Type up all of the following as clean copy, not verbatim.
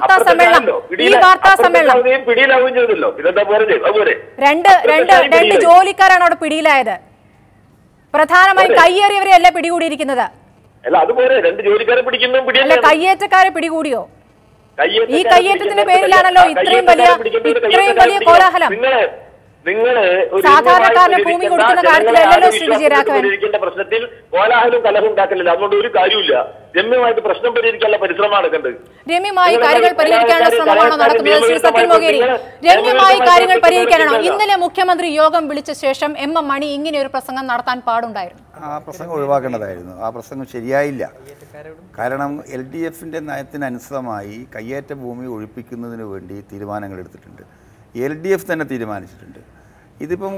വാർത്താ സമ്മേളനം പിടിയിലാവുകയും ചെയ്തല്ലോ. ഇതെന്താ പോലെ രണ്ട് ജോലിക്കാരാണ് അവിടെ പിടിയിലായത്. പ്രധാനമായും കയ്യേറിയവരെ അല്ല പിടികൂടിയിരിക്കുന്നത്. അല്ല അതുപോലെ രണ്ട് ജോലിക്കാരെ പിടിക്കുന്നു. കയ്യേറ്റക്കാരെ പിടികൂടിയോ? ഈ കയ്യേറ്റത്തിന്റെ പേരിലാണല്ലോ ഇത്രയും വലിയ കോലാഹലം. സാധാരണക്കാരന് ഭൂമി കൊടുക്കുന്ന കാര്യത്തിലല്ലോ ശ്രീ വിജയരാഘവൻ പ്രശ്നത്തിൽ കോലാഹലം കലഹം ഉണ്ടാക്കലില്ല. അതുകൊണ്ട് ഒരു കാര്യമില്ല. രമ്യമായിട്ട് പ്രശ്നം പരിഹരിക്കാനുള്ള പരിശ്രമം നടക്കേണ്ടത്. രമ്യമായി കാര്യങ്ങൾ പരിഹരിക്കാനുള്ള ശ്രമമാണോ നടക്കുന്നത് ശ്രീ സത്യൻ മൊകേരി? രമ്യമായി കാര്യങ്ങൾ പരിഹരിക്കാനാണോ? ഇന്നലെ മുഖ്യമന്ത്രി യോഗം വിളിച്ച ശേഷം എം മണി ഇങ്ങനെ ഒരു പ്രസംഗം നടത്താൻ പാടുണ്ടായിരുന്നു. ആ പ്രസംഗം ഒഴിവാക്കേണ്ടതായിരുന്നു. ആ പ്രസംഗം ശരിയായില്ല. കാരണം LDFന്റെ നയത്തിനനുസൃതമായി കയ്യേറ്റ ഭൂമി ഒഴിപ്പിക്കുന്നതിന് വേണ്ടി തീരുമാനങ്ങൾ എടുത്തിട്ടുണ്ട്. LDF തന്നെ തീരുമാനിച്ചിട്ടുണ്ട്. ഇതിപ്പം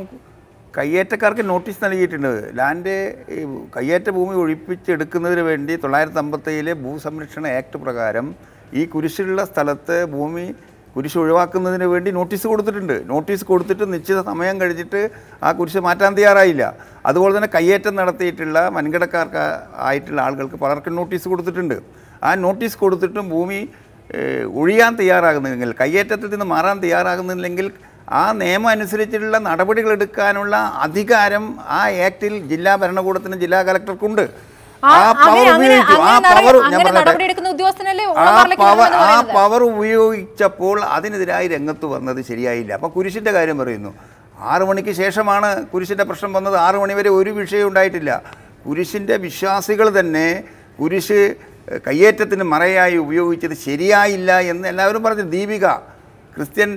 കയ്യേറ്റക്കാർക്ക് നോട്ടീസ് നൽകിയിട്ടുണ്ട്. കയ്യേറ്റ ഭൂമി ഒഴിപ്പിച്ചെടുക്കുന്നതിന് വേണ്ടി 1957 ഭൂസംരക്ഷണ ആക്ട് പ്രകാരം ഈ കുരിശുള്ള സ്ഥലത്ത് കുരിശ് ഒഴിവാക്കുന്നതിന് വേണ്ടി നോട്ടീസ് കൊടുത്തിട്ടുണ്ട്. നോട്ടീസ് കൊടുത്തിട്ട് നിശ്ചിത സമയം കഴിഞ്ഞിട്ട് ആ കുരിശ് മാറ്റാൻ തയ്യാറായില്ല. അതുപോലെ തന്നെ കയ്യേറ്റം നടത്തിയിട്ടുള്ള വൻകിടക്കാർക്ക് ആയിട്ടുള്ള ആളുകൾക്ക് പലർക്കും നോട്ടീസ് കൊടുത്തിട്ടുണ്ട്. ആ നോട്ടീസ് കൊടുത്തിട്ടും ഭൂമി ഒഴിയാൻ തയ്യാറാകുന്നില്ലെങ്കിൽ, കയ്യേറ്റത്തിൽ നിന്ന് മാറാൻ തയ്യാറാകുന്നില്ലെങ്കിൽ ആ നിയമം അനുസരിച്ചുള്ള നടപടികൾ എടുക്കാനുള്ള അധികാരം ആ ആക്ടിൽ ജില്ലാ ഭരണകൂടത്തിനും ജില്ലാ കളക്ടർക്കുണ്ട്. ആ പവർ ഉപയോഗിച്ചപ്പോൾ അതിനെതിരായി രംഗത്ത് വന്നത് ശരിയായില്ല. അപ്പോൾ കുരിശിൻ്റെ കാര്യം പറയുന്നു. 6 മണിക്ക് ശേഷമാണ് കുരിശിൻ്റെ പ്രശ്നം വന്നത്. 6 മണി വരെ ഒരു വിഷയം ഉണ്ടായിട്ടില്ല. കുരിശിൻ്റെ വിശ്വാസികൾ തന്നെ കുരിശ് കയ്യേറ്റത്തിന് മറയായി ഉപയോഗിച്ചത് ശരിയായില്ല എന്ന് എല്ലാവരും പറഞ്ഞു. ദീപിക ക്രിസ്ത്യൻ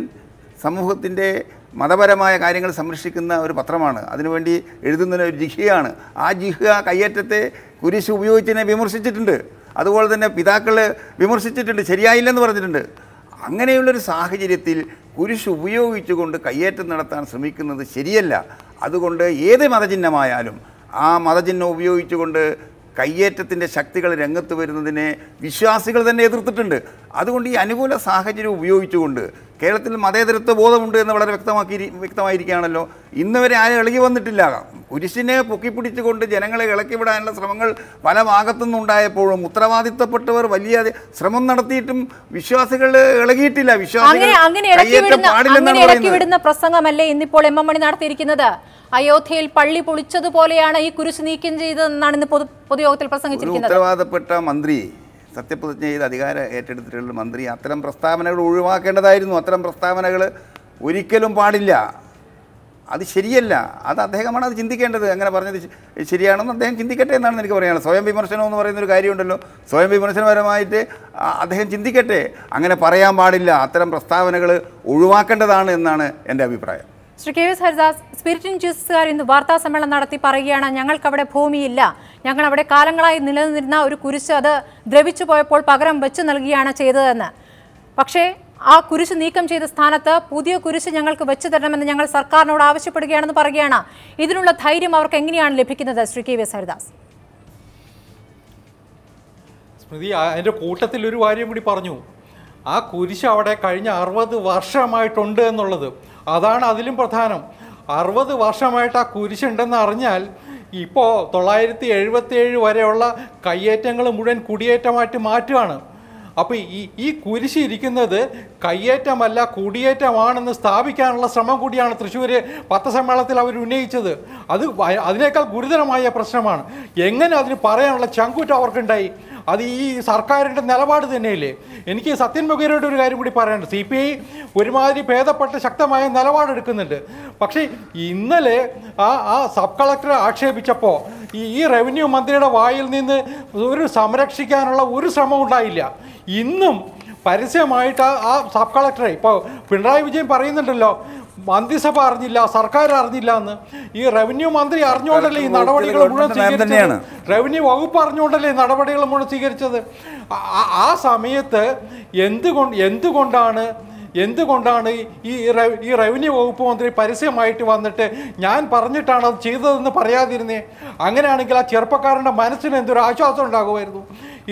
സമൂഹത്തിൻ്റെ മതപരമായ കാര്യങ്ങൾ സംരക്ഷിക്കുന്ന ഒരു പത്രമാണ്. അതിനുവേണ്ടി എഴുതുന്ന ഒരു ജിഹയാണ്. ആ ജിഹ കയ്യേറ്റത്തെ കുരിശ് ഉപയോഗിച്ചതിനെ വിമർശിച്ചിട്ടുണ്ട്. അതുപോലെ തന്നെ പിതാക്കൾ വിമർശിച്ചിട്ടുണ്ട്, ശരിയായില്ലെന്ന് പറഞ്ഞിട്ടുണ്ട്. അങ്ങനെയുള്ളൊരു സാഹചര്യത്തിൽ കുരിശ് ഉപയോഗിച്ചുകൊണ്ട് കയ്യേറ്റം നടത്താൻ ശ്രമിക്കുന്നത് ശരിയല്ല. അതുകൊണ്ട് ഏത് മതചിഹ്നമായാലും ആ മതചിഹ്നം ഉപയോഗിച്ചുകൊണ്ട് കയ്യേറ്റത്തിൻ്റെ ശക്തികൾ രംഗത്ത് വരുന്നതിനെ വിശ്വാസികൾ തന്നെ എതിർത്തിട്ടുണ്ട്. അതുകൊണ്ട് ഈ അനുകൂല സാഹചര്യം ഉപയോഗിച്ചുകൊണ്ട് കേരളത്തിൽ മതേതരത്വ ബോധമുണ്ട് എന്ന് വളരെ വ്യക്തമായിരിക്കുകയാണല്ലോ. ഇന്ന് വരെ ആരും ഇളകി വന്നിട്ടില്ല. കുരിശിനെ പൊക്കിപ്പിടിച്ചുകൊണ്ട് ജനങ്ങളെ ഇളക്കിവിടാനുള്ള ശ്രമങ്ങൾ പല ഭാഗത്തുനിന്നുണ്ടായപ്പോഴും ഉത്തരവാദിത്തപ്പെട്ടവർ വലിയ ശ്രമം നടത്തിയിട്ടും വിശ്വാസികൾ ഇളകിയിട്ടില്ല. വിശ്വാസികൾ പ്രസംഗമല്ലേ ഇന്നിപ്പോൾ എം മണി നടത്തിയിരിക്കുന്നത്? അയോധ്യയിൽ പള്ളി പൊളിച്ചതുപോലെയാണ് ഈ കുരിശ് നീക്കം ചെയ്തതെന്നാണ് ഇന്ന് പൊതുയോഗത്തിൽ പ്രസംഗിച്ചിരിക്കുന്നത്. ഉത്തരവാദപ്പെട്ട മന്ത്രി, സത്യപ്രതിജ്ഞ ചെയ്ത് അധികാരം ഏറ്റെടുത്തിട്ടുള്ള മന്ത്രി അത്തരം പ്രസ്താവനകൾ ഒഴിവാക്കേണ്ടതായിരുന്നു. അത്തരം പ്രസ്താവനകൾ ഒരിക്കലും പാടില്ല. അത് ശരിയല്ല. അത് അദ്ദേഹമാണ് അത് ചിന്തിക്കേണ്ടത്. അങ്ങനെ പറഞ്ഞത് ശരിയാണെന്ന് അദ്ദേഹം ചിന്തിക്കട്ടെ എന്നാണ് എനിക്ക് പറയുന്നത്. സ്വയം വിമർശനം എന്ന് പറയുന്നൊരു കാര്യമുണ്ടല്ലോ. സ്വയം വിമർശനപരമായിട്ട് അദ്ദേഹം ചിന്തിക്കട്ടെ. അങ്ങനെ പറയാൻ പാടില്ല. അത്തരം പ്രസ്താവനകൾ ഒഴിവാക്കേണ്ടതാണ് എന്നാണ് എൻ്റെ അഭിപ്രായം. Shri K S Haridas, spirit ഇൻഡ്യൂസുകാർ ഇന്ന് വാർത്താ സമ്മേളനം നടത്തി പറയുകയാണ്, ഞങ്ങൾക്കവിടെ ഭൂമിയില്ല, ഞങ്ങൾ അവിടെ കാലങ്ങളായി നിലനിന്നിരുന്ന ഒരു കുരിശ് അത് ദ്രവിച്ചു പോയപ്പോൾ പകരം വെച്ച് നൽകുകയാണ് ചെയ്തതെന്ന്. പക്ഷേ ആ കുരിശ് നീക്കം ചെയ്ത സ്ഥാനത്ത് പുതിയ കുരിശ് ഞങ്ങൾക്ക് വെച്ചു തരണമെന്ന് ഞങ്ങൾ സർക്കാരിനോട് ആവശ്യപ്പെടുകയാണെന്ന് പറയുകയാണ്. ഇതിനുള്ള ധൈര്യം അവർക്ക് എങ്ങനെയാണ് ലഭിക്കുന്നത്? Shri K S Haridas. സ്മൃതി, അതിൻ്റെ കൂട്ടത്തിൽ ഒരു കാര്യം കൂടി പറഞ്ഞു. ആ കുരിശ് അവിടെ കഴിഞ്ഞ 60 വർഷമായിട്ടുണ്ട് എന്നുള്ളത്. അതാണ് അതിലും പ്രധാനം. 60 വർഷമായിട്ട് ആ കുരിശുണ്ടെന്ന് അറിഞ്ഞാൽ ഇപ്പോൾ 977 വരെയുള്ള കയ്യേറ്റങ്ങൾ മുഴുവൻ കുടിയേറ്റമായിട്ട് മാറ്റുകയാണ്. അപ്പോൾ ഈ കുരിശ് ഇരിക്കുന്നത് കയ്യേറ്റമല്ല കുടിയേറ്റമാണെന്ന് സ്ഥാപിക്കാനുള്ള ശ്രമം കൂടിയാണ് തൃശ്ശൂർ പത്രസമ്മേളനത്തിൽ അവർ ഉന്നയിച്ചത്. അതിനേക്കാൾ ഗുരുതരമായ പ്രശ്നമാണ്. എങ്ങനെ അതിന് പറയാനുള്ള ചങ്കൂറ്റം അവർക്കുണ്ടായി? അത് ഈ സർക്കാരിൻ്റെ നിലപാട് തന്നെയല്ലേ? എനിക്ക് സത്യൻ മൊകേരിയുടെ ഒരു കാര്യം കൂടി പറയാനുണ്ട്. CPI ഒരുമാതിരി ഭേദപ്പെട്ട് ശക്തമായ നിലപാടെടുക്കുന്നുണ്ട്. പക്ഷേ ഇന്നലെ ആ സബ് കളക്ടറെ ആക്ഷേപിച്ചപ്പോൾ ഈ റവന്യൂ മന്ത്രിയുടെ വായിൽ നിന്ന് ഒരു സംരക്ഷിക്കാനുള്ള ഒരു ശ്രമം ഉണ്ടായില്ല. ഇന്നും പരസ്യമായിട്ട് ആ സബ് കളക്ടറെ ഇപ്പോൾ പിണറായി വിജയൻ പറയുന്നുണ്ടല്ലോ, മന്ത്രിസഭ അറിഞ്ഞില്ല, സർക്കാർ അറിഞ്ഞില്ല എന്ന്. ഈ റവന്യൂ മന്ത്രി അറിഞ്ഞുകൊണ്ടല്ലേ ഈ നടപടികൾ മുഴുവൻ സ്വീകരിച്ചത്? റവന്യൂ വകുപ്പ് അറിഞ്ഞുകൊണ്ടല്ലേ നടപടികൾ മുഴുവൻ സ്വീകരിച്ചത്? ആ സമയത്ത് എന്തുകൊണ്ടാണ് ഈ റവന്യൂ വകുപ്പ് മന്ത്രി പരസ്യമായിട്ട് വന്നിട്ട് ഞാൻ പറഞ്ഞിട്ടാണ് അത് ചെയ്തതെന്ന് പറയാതിരുന്നേ? അങ്ങനെയാണെങ്കിൽ ആ ചെറുപ്പക്കാരൻ്റെ മനസ്സിന് എന്തൊരു ആശ്വാസം ഉണ്ടാകുമായിരുന്നു.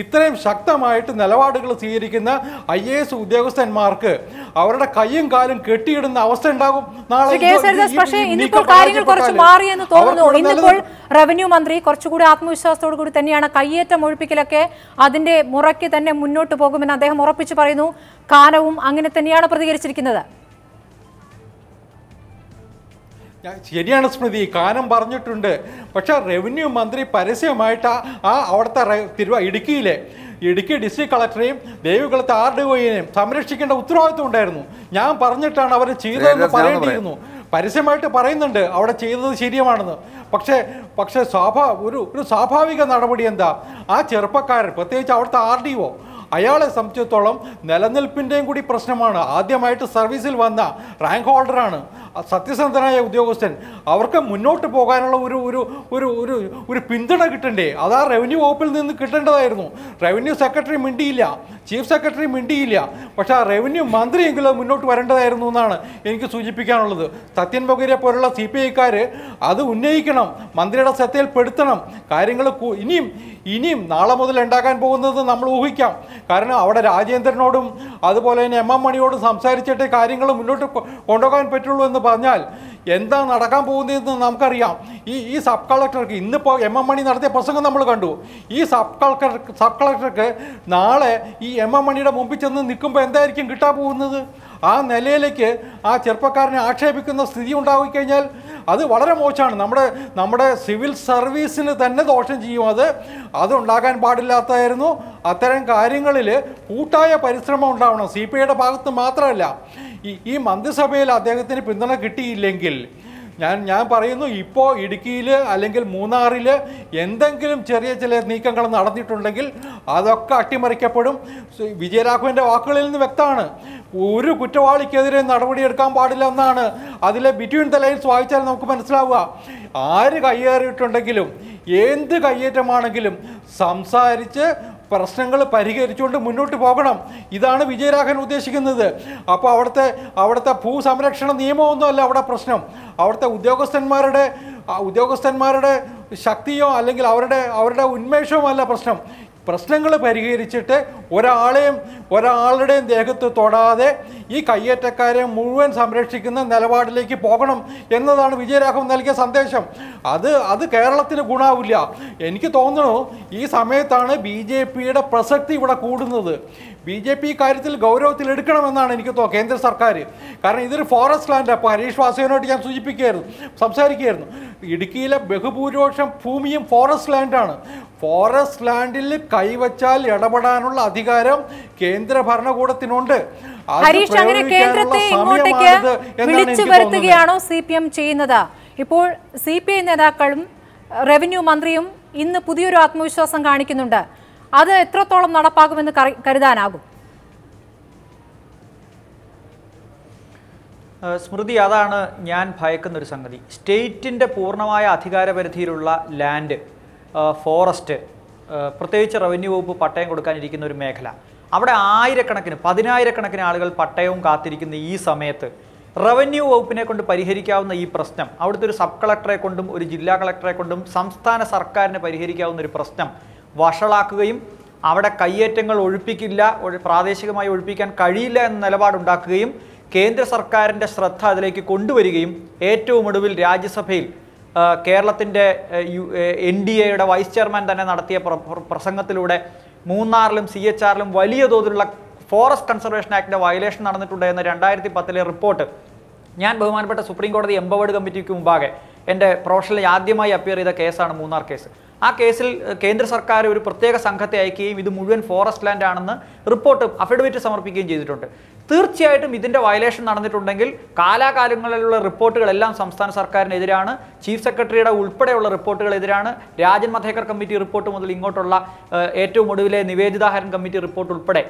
ഇത്രയും ശക്തമായിട്ട് നിലപാടുകൾ സ്വീകരിക്കുന്ന IAS ഉദ്യോഗസ്ഥന്മാർക്ക് അവരുടെ കയ്യും കാലും കെട്ടിയിടുന്ന അവസ്ഥ ഉണ്ടാകും നാളെ. പക്ഷേ ഇന്നിപ്പോൾ കാര്യങ്ങൾ കുറച്ച് മാറിയെന്ന് തോന്നുന്നു. ഇന്നിപ്പോൾ റവന്യൂ മന്ത്രി കുറച്ചുകൂടി ആത്മവിശ്വാസത്തോടു കൂടി തന്നെയാണ് കയ്യേറ്റം ഒഴിപ്പിക്കലൊക്കെ അതിന്റെ മുറയ്ക്ക് തന്നെ മുന്നോട്ട് പോകുമെന്ന് അദ്ദേഹം ഉറപ്പിച്ചു പറയുന്നു. കാനവും അങ്ങനെ തന്നെയാണ് പ്രതികരിച്ചിരിക്കുന്നത്. ശരിയാണ് സ്മൃതി, കാനം പറഞ്ഞിട്ടുണ്ട്. പക്ഷെ റവന്യൂ മന്ത്രി പരസ്യമായിട്ട് അവിടുത്തെ ഇടുക്കി ഡിസ്ട്രിക്ട് കളക്ടറെയും ദേവികുളത്തെ RDOയെയും സംരക്ഷിക്കേണ്ട ഉത്തരവാദിത്വം ഉണ്ടായിരുന്നു. ഞാൻ പറഞ്ഞിട്ടാണ് അവർ ചെയ്തതെന്ന് പറയേണ്ടിയിരുന്നു. പരസ്യമായിട്ട് പറയുന്നുണ്ട് അവിടെ ചെയ്തത് ശരിയാണെന്ന്. പക്ഷേ ഒരു സ്വാഭാവിക നടപടി എന്താ? ആ ചെറുപ്പക്കാരൻ, പ്രത്യേകിച്ച് അവിടുത്തെ RDO, അയാളെ സംബന്ധിച്ചിടത്തോളം നിലനിൽപ്പിൻ്റെയും കൂടി പ്രശ്നമാണ്. ആദ്യമായിട്ട് സർവീസിൽ വന്ന റാങ്ക് ഹോൾഡറാണ്, സത്യസന്ധനായ ഉദ്യോഗസ്ഥൻ. അവർക്ക് മുന്നോട്ട് പോകാനുള്ള ഒരു പിന്തുണ കിട്ടണ്ടേ? അതാ റവന്യൂ വകുപ്പിൽ നിന്ന് കിട്ടേണ്ടതായിരുന്നു. റവന്യൂ സെക്രട്ടറി മിണ്ടിയില്ല, ചീഫ് സെക്രട്ടറി മിണ്ടിയില്ല. പക്ഷേ ആ റവന്യൂ മന്ത്രിയെങ്കിലും മുന്നോട്ട് വരേണ്ടതായിരുന്നു എന്നാണ് എനിക്ക് സൂചിപ്പിക്കാനുള്ളത്. സത്യൻ ബൊഗേരിയെ പോലുള്ള CPIക്കാർ അത് ഉന്നയിക്കണം, മന്ത്രിയുടെ ശ്രദ്ധയിൽപ്പെടുത്തണം. കാര്യങ്ങൾ ഇനിയും നാളെ മുതൽ ഉണ്ടാക്കാൻ പോകുന്നത് നമ്മൾ ഊഹിക്കാം. കാരണം അവിടെ രാജേന്ദ്രനോടും അതുപോലെ തന്നെ MM മണിയോടും സംസാരിച്ചിട്ട് കാര്യങ്ങൾ മുന്നോട്ട് കൊണ്ടുപോകാൻ പറ്റുള്ളൂ എന്ന് പറഞ്ഞാൽ എന്താ നടക്കാൻ പോകുന്നതെന്ന് നമുക്കറിയാം. ഈ സബ് കളക്ടർക്ക് ഇന്നിപ്പോൾ MM മണി നടത്തിയ പ്രസംഗം നമ്മൾ കണ്ടു. ഈ സബ് കളക്ടർക്ക് നാളെ ഈ MM മണിയുടെ മുമ്പിൽ ചെന്ന് നിൽക്കുമ്പോൾ എന്തായിരിക്കും കിട്ടാൻ പോകുന്നത്? ആ നിലയിലേക്ക് ആ ചെറുപ്പക്കാരനെ ആക്ഷേപിക്കുന്ന സ്ഥിതി ഉണ്ടായിക്കഴിഞ്ഞാൽ അത് വളരെ മോശമാണ്. നമ്മുടെ സിവിൽ സർവീസിന് തന്നെ ദോഷം ചെയ്യും. അതുണ്ടാകാൻ പാടില്ലാത്തായിരുന്നു. അത്തരം കാര്യങ്ങളിൽ കൂട്ടായ പരിശ്രമം ഉണ്ടാവണം. CPIയുടെ ഭാഗത്ത് മാത്രമല്ല, ഈ മന്ത്രിസഭയിൽ അദ്ദേഹത്തിന് പിന്തുണ കിട്ടിയില്ലെങ്കിൽ ഞാൻ പറയുന്നു, ഇപ്പോൾ ഇടുക്കിയിൽ അല്ലെങ്കിൽ മൂന്നാറിൽ എന്തെങ്കിലും ചില നീക്കങ്ങൾ നടന്നിട്ടുണ്ടെങ്കിൽ അതൊക്കെ അട്ടിമറിക്കപ്പെടും. വിജയരാഘവൻ്റെ വാക്കുകളിൽ നിന്ന് വ്യക്തമാണ്, ഒരു കുറ്റവാളിക്കെതിരെ നടപടിയെടുക്കാൻ പാടില്ല എന്നാണ്. അതിലെ ബിറ്റ്വീൻ ദ ലൈൻസ് വായിച്ചാൽ നമുക്ക് മനസ്സിലാവുക. ആര് കയ്യേറിയിട്ടുണ്ടെങ്കിലും എന്ത് കയ്യേറ്റമാണെങ്കിലും സംസാരിച്ച് പ്രശ്നങ്ങൾ പരിഹരിച്ചുകൊണ്ട് മുന്നോട്ട് പോകണം. ഇതാണ് വിജയരാഘവൻ ഉദ്ദേശിക്കുന്നത്. അപ്പോൾ അവിടുത്തെ ഭൂസംരക്ഷണ നിയമമൊന്നുമല്ല അവിടെ പ്രശ്നം. അവിടുത്തെ ഉദ്യോഗസ്ഥന്മാരുടെ ശക്തിയോ അല്ലെങ്കിൽ അവരുടെ ഉന്മേഷവും അല്ല പ്രശ്നം. പ്രശ്നങ്ങൾ പരിഹരിച്ചിട്ട് ഒരാളുടെയും ദേഹത്ത് തൊടാതെ ഈ കയ്യേറ്റക്കാരെ മുഴുവൻ സംരക്ഷിക്കുന്ന നിലപാടിലേക്ക് പോകണം എന്നതാണ് വിജയരാഘവൻ നൽകിയ സന്ദേശം. അത് കേരളത്തിന് ഗുണാവില്ല. എനിക്ക് തോന്നുന്നു ഈ സമയത്താണ് BJPയുടെ പ്രസക്തി ഇവിടെ കൂടുന്നത്. BJP കാര്യത്തിൽ ഗൗരവത്തിൽ എടുക്കണമെന്നാണ് എനിക്ക് തോന്നുന്നത് കേന്ദ്ര സർക്കാർ. കാരണം ഇതൊരു ഫോറസ്റ്റ് ലാൻഡ്. അപ്പോൾ ഹരീഷ് വാസുവിനോട് ഞാൻ സംസാരിക്കുകയായിരുന്നു. ഇടുക്കിയിലെ ബഹുഭൂരിപക്ഷം ഭൂമിയും ഫോറസ്റ്റ് ലാൻഡാണ്. ഫോറസ്റ്റ് ലാൻഡിൽ കൈവച്ചാൽ ഇടപെടാനുള്ള അധികാരം കേന്ദ്ര ഭരണകൂടത്തിനുണ്ട്. ഹരീഷ്, അങ്ങനെ കേന്ദ്രത്തെ ഇങ്ങോട്ടേക്ക് വിളിച്ചു വരുത്തുകയാണോ CPM ചെയ്യുന്നത്? ഇപ്പോൾ CPI നേതാക്കളും റവന്യൂ മന്ത്രിയും ഇന്ന് പുതിയൊരു ആത്മവിശ്വാസം കാണിക്കുന്നുണ്ട്. അത് എത്രത്തോളം നടപ്പാകുമെന്ന് കരുതാനാകും? സ്മൃതി, അതാണ് ഞാൻ ഭയക്കുന്നൊരു സംഗതി. സ്റ്റേറ്റിൻ്റെ പൂർണ്ണമായ അധികാരപരിധിയിലുള്ള ലാൻഡ്, ഫോറസ്റ്റ്, പ്രത്യേകിച്ച് റവന്യൂ വകുപ്പ് പട്ടയം കൊടുക്കാനിരിക്കുന്ന ഒരു മേഖല, അവിടെ പതിനായിരക്കണക്കിന് ആളുകൾ പട്ടയവും കാത്തിരിക്കുന്ന ഈ സമയത്ത് റവന്യൂ വകുപ്പിനെ കൊണ്ട് പരിഹരിക്കാവുന്ന ഈ പ്രശ്നം, അവിടുത്തെ ഒരു സബ് കളക്ടറെ കൊണ്ടും ഒരു ജില്ലാ കളക്ടറെ കൊണ്ടും സംസ്ഥാന സർക്കാരിന് പരിഹരിക്കാവുന്ന ഒരു പ്രശ്നം വഷളാക്കുകയും അവിടെ കയ്യേറ്റങ്ങൾ പ്രാദേശികമായി ഒഴിപ്പിക്കാൻ കഴിയില്ല എന്ന നിലപാടുണ്ടാക്കുകയും കേന്ദ്ര സർക്കാരിൻ്റെ ശ്രദ്ധ അതിലേക്ക് കൊണ്ടുവരികയും ഏറ്റവും ഒടുവിൽ രാജ്യസഭയിൽ കേരളത്തിൻ്റെ NDAയുടെ വൈസ് ചെയർമാൻ തന്നെ നടത്തിയ പ്രസംഗത്തിലൂടെ മൂന്നാറിലും CHRലും വലിയ തോതിലുള്ള ഫോറസ്റ്റ് കൺസർവേഷൻ ആക്ടിൻ്റെ വയലേഷൻ നടന്നിട്ടുണ്ട് എന്ന 2010 റിപ്പോർട്ട് ഞാൻ ബഹുമാനപ്പെട്ട സുപ്രീം കോടതി എംപവേർഡ് കമ്മിറ്റിക്ക് മുമ്പാകെ എൻ്റെ പ്രൊഫഷനിൽ ആദ്യമായി അപ്പിയർ ചെയ്ത കേസാണ് മൂന്നാർ കേസ്. ആ കേസിൽ കേന്ദ്ര സർക്കാർ ഒരു പ്രത്യേക സംഘത്തെ അയക്കുകയും ഇത് മുഴുവൻ ഫോറസ്റ്റ് ലാൻഡ് ആണെന്ന് അഫിഡവിറ്റ് സമർപ്പിക്കുകയും ചെയ്തിട്ടുണ്ട്. തീർച്ചയായിട്ടും ഇതിൻ്റെ വയലേഷൻ നടന്നിട്ടുണ്ടെങ്കിൽ കാലാകാലങ്ങളിലുള്ള റിപ്പോർട്ടുകളെല്ലാം സംസ്ഥാന സർക്കാരിനെതിരാണ്. ചീഫ് സെക്രട്ടറിയുടെ ഉൾപ്പെടെയുള്ള റിപ്പോർട്ടുകളെതിരാണ്. രാജൻ മധേക്കർ കമ്മിറ്റി റിപ്പോർട്ട് മുതൽ ഇങ്ങോട്ടുള്ള ഏറ്റവും ഒടുവിലെ നിവേദിത ഹരൻ കമ്മിറ്റി റിപ്പോർട്ട് ഉൾപ്പെടെ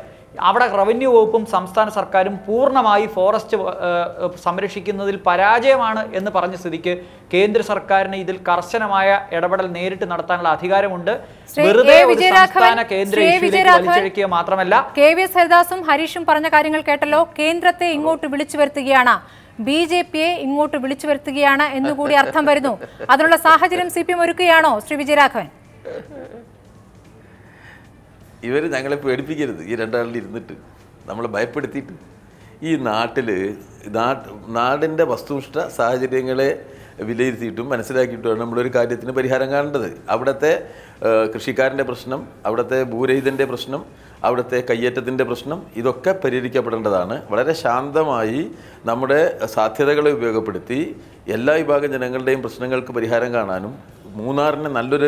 അവിടെ റവന്യൂ വകുപ്പും സംസ്ഥാന സർക്കാരും പൂർണ്ണമായി ഫോറസ്റ്റ് സംരക്ഷിക്കുന്നതിൽ പരാജയമാണ് എന്ന് പറഞ്ഞ സ്ഥിതിക്ക് കേന്ദ്ര സർക്കാരിന് ഇതിൽ കർശനമായ ഇടപെടൽ നേരിട്ട് നടത്താനുള്ള അധികാരമുണ്ട്. വെറുതെ സംസ്ഥാന കേന്ദ്ര വലിച്ചഴിക്കുക മാത്രമല്ല. KVS ഹരിദാസും ഹരീഷും പറഞ്ഞ കാര്യങ്ങൾ കേട്ടല്ലോ. കേന്ദ്രത്തെ ഇങ്ങോട്ട് വിളിച്ചു വരുത്തുകയാണ്, BJPയെ ഇങ്ങോട്ട് വിളിച്ചു വരുത്തുകയാണ് എന്നുകൂടി അർത്ഥം വരുന്നു. അതിനുള്ള സാഹചര്യം CPM ഒരുക്കുകയാണോ ശ്രീ വിജയരാഘവൻ? ഇവർ ഞങ്ങളെ പേടിപ്പിക്കരുത്. ഈ രണ്ടാളിൽ ഇരുന്നിട്ട് നമ്മളെ ഭയപ്പെടുത്തിയിട്ട് ഈ നാടിൻ്റെ വസ്തുനിഷ്ഠ സാഹചര്യങ്ങളെ വിലയിരുത്തിയിട്ടും മനസ്സിലാക്കിയിട്ടുമാണ് നമ്മളൊരു കാര്യത്തിന് പരിഹാരം കാണേണ്ടത്. അവിടുത്തെ കൃഷിക്കാരൻ്റെ പ്രശ്നം, അവിടുത്തെ ഭൂരഹിതൻ്റെ പ്രശ്നം, അവിടുത്തെ കയ്യേറ്റത്തിൻ്റെ പ്രശ്നം, ഇതൊക്കെ പരിഹരിക്കപ്പെടേണ്ടതാണ്. വളരെ ശാന്തമായി നമ്മുടെ സാധ്യതകളെ ഉപയോഗപ്പെടുത്തി എല്ലാ വിഭാഗം ജനങ്ങളുടെയും പ്രശ്നങ്ങൾക്ക് പരിഹാരം കാണാനും മൂന്നാറിനെ നല്ലൊരു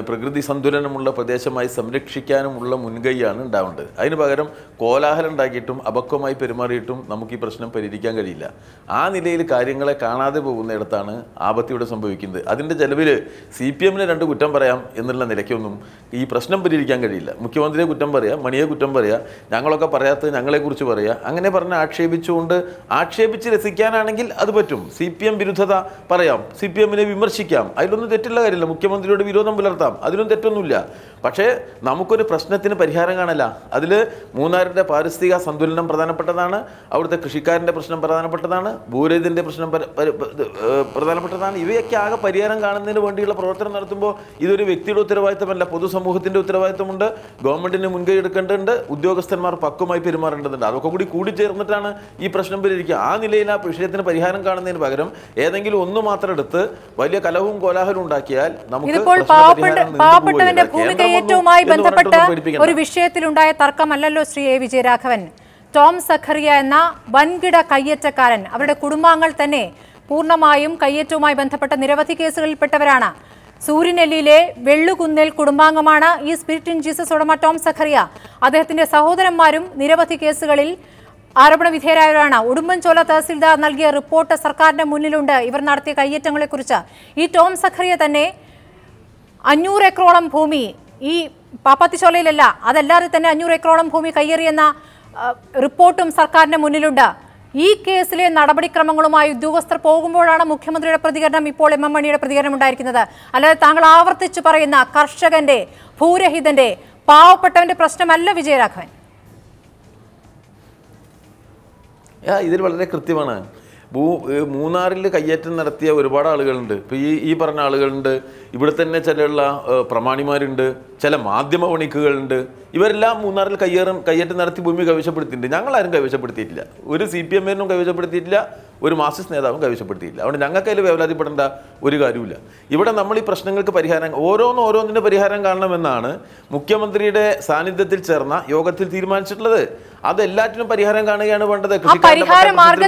പ്രകൃതി സന്തുലനമുള്ള പ്രദേശമായി സംരക്ഷിക്കാനുമുള്ള മുൻകൈയാണ് ഉണ്ടാവേണ്ടത്. അതിന് പകരം കോലാഹലം ഉണ്ടാക്കിയിട്ടും അപക്വമായി പെരുമാറിയിട്ടും നമുക്ക് ഈ പ്രശ്നം പരിഹരിക്കാൻ കഴിയില്ല. ആ നിലയിൽ കാര്യങ്ങളെ കാണാതെ പോകുന്നിടത്താണ് ആപത്തിവിടെ സംഭവിക്കുന്നത്. അതിൻ്റെ ചെലവിൽ CPM-ന് 2 കുറ്റം പറയാം എന്നുള്ള നിലയ്ക്കൊന്നും ഈ പ്രശ്നം പരിഹരിക്കാൻ കഴിയില്ല. മുഖ്യമന്ത്രിയെ കുറ്റം പറയുക, മണിയെ കുറ്റം പറയുക, ഞങ്ങളൊക്കെ പറയാത്തത് ഞങ്ങളെക്കുറിച്ച് പറയുക, അങ്ങനെ പറഞ്ഞ് ആക്ഷേപിച്ച് രസിക്കാനാണെങ്കിൽ അത് പറ്റും. CPM വിരുദ്ധത പറയാം, CPM-നെ വിമർശിക്കാം, അതിലൊന്നും തെറ്റുള്ള കാര്യമില്ല. മുഖ്യമന്ത്രിയോട് വിരോധം പുലർത്താം, അതിലും തെറ്റൊന്നുമില്ല. പക്ഷേ നമുക്കൊരു പ്രശ്നത്തിന് പരിഹാരം കാണല. അതിൽ മൂന്നാറിൻ്റെ പാരിസ്ഥിതിക സന്തുലനം പ്രധാനപ്പെട്ടതാണ്, അവിടുത്തെ കൃഷിക്കാരൻ്റെ പ്രശ്നം പ്രധാനപ്പെട്ടതാണ്, ഭൂരഹിതൻ്റെ പ്രശ്നം പ്രധാനപ്പെട്ടതാണ്. ഇവയൊക്കെ ആകെ പരിഹാരം കാണുന്നതിന് വേണ്ടിയുള്ള പ്രവർത്തനം നടത്തുമ്പോൾ ഇതൊരു വ്യക്തിയുടെ ഉത്തരവാദിത്തമല്ല, പൊതുസമൂഹത്തിൻ്റെ ഉത്തരവാദിത്തമുണ്ട്. ഗവൺമെൻറ്റിന് മുൻകൈ എടുക്കേണ്ടതുണ്ട്, ഉദ്യോഗസ്ഥന്മാർ പക്വമായി പെരുമാറേണ്ടതുണ്ട്. അതൊക്കെ കൂടി ചേർന്നിട്ടാണ് ഈ പ്രശ്നം പരിഹരിക്കുക. ആ നിലയിൽ ആ വിഷയത്തിന് പരിഹാരം കാണുന്നതിന് പകരം ഏതെങ്കിലും ഒന്ന് മാത്രം എടുത്ത് വലിയ കലഹവും കോലാഹലവും ഉണ്ടാക്കിയാൽ ഇതിപ്പോൾ പാവപ്പെട്ടവന്റെ ഭൂമി കയ്യേറ്റവുമായി ബന്ധപ്പെട്ട് ഒരു വിഷയത്തിലുണ്ടായ തർക്കമല്ലല്ലോ ശ്രീ A. വിജയരാഘവൻ. ടോം സഖറിയ എന്ന വൻകിട കയ്യേറ്റക്കാരൻ, അവരുടെ കുടുംബാംഗങ്ങൾ തന്നെ പൂർണ്ണമായും കയ്യേറ്റവുമായി ബന്ധപ്പെട്ട നിരവധി കേസുകളിൽപ്പെട്ടവരാണ്. സൂര്യനെല്ലിയിലെ വെള്ളുകുന്നേൽ കുടുംബാംഗമാണ് ഈ സ്പിരിറ്റ് ഇൻ ജീസസ് ഉടമ ടോം സഖറിയ. അദ്ദേഹത്തിന്റെ സഹോദരന്മാരും നിരവധി കേസുകളിൽ ആരോപണ വിധേയരായവരാണ്. ഉടുമ്പൻചോല തഹസിൽദാർ നൽകിയ റിപ്പോർട്ട് സർക്കാരിന്റെ മുന്നിലുണ്ട് ഇവർ നടത്തിയ കയ്യേറ്റങ്ങളെക്കുറിച്ച്. ഈ ടോം സഖറിയ തന്നെ 500 ഏക്കറോളം ഭൂമി, ഈ പാപ്പാത്തിച്ചോലയിലല്ല, അതല്ലാതെ തന്നെ 500 ഏക്കറോളം ഭൂമി കയ്യേറിയെന്ന റിപ്പോർട്ടും സർക്കാരിന്റെ മുന്നിലുണ്ട്. ഈ കേസിലെ നടപടിക്രമങ്ങളുമായി ഉദ്യോഗസ്ഥർ പോകുമ്പോഴാണ് മുഖ്യമന്ത്രിയുടെ പ്രതികരണം, ഇപ്പോൾ M.M. മണിയുടെ പ്രതികരണം ഉണ്ടായിരിക്കുന്നത്. അല്ലാതെ താങ്കൾ ആവർത്തിച്ചു പറയുന്ന കർഷകന്റെ, ഭൂരഹിതന്റെ, പാവപ്പെട്ടവന്റെ പ്രശ്നമല്ല വിജയരാഘവൻ. ഇതിൽ വളരെ കൃത്യമാണ്. മൂന്നാറിൽ കയ്യേറ്റം നടത്തിയ ഒരുപാട് ആളുകളുണ്ട്. ഇപ്പോൾ ഈ പറഞ്ഞ ആളുകളുണ്ട്, ഇവിടെ തന്നെ ചിലയുള്ള പ്രമാണിമാരുണ്ട്, ചില മാധ്യമ വണിക്കുകളുണ്ട്. ഇവരെല്ലാം മൂന്നാറിൽ കയ്യേറ്റം നടത്തി ഭൂമി കൈവശപ്പെടുത്തിയിട്ടുണ്ട്. ഞങ്ങളാരും കൈവശപ്പെടുത്തിയിട്ടില്ല, ഒരു CPM-നും കൈവശപ്പെടുത്തിയിട്ടില്ല, ഒരു മാർക്സിസ്റ്റ് നേതാവും കൈവശപ്പെടുത്തിയില്ല. അതുകൊണ്ട് ഞങ്ങൾക്ക് അതിൽ വേവലാതിപ്പെടേണ്ട ഒരു കാര്യമില്ല. ഇവിടെ നമ്മൾ ഈ പ്രശ്നങ്ങൾക്ക് ഓരോന്നിൻ്റെ പരിഹാരം കാണണമെന്നാണ് മുഖ്യമന്ത്രിയുടെ സാന്നിധ്യത്തിൽ ചേർന്ന യോഗത്തിൽ തീരുമാനിച്ചിട്ടുള്ളത്. അതെല്ലാറ്റിനും പരിഹാരം കാണുകയാണ് വേണ്ടത്. കൃഷിക്കാരുടെ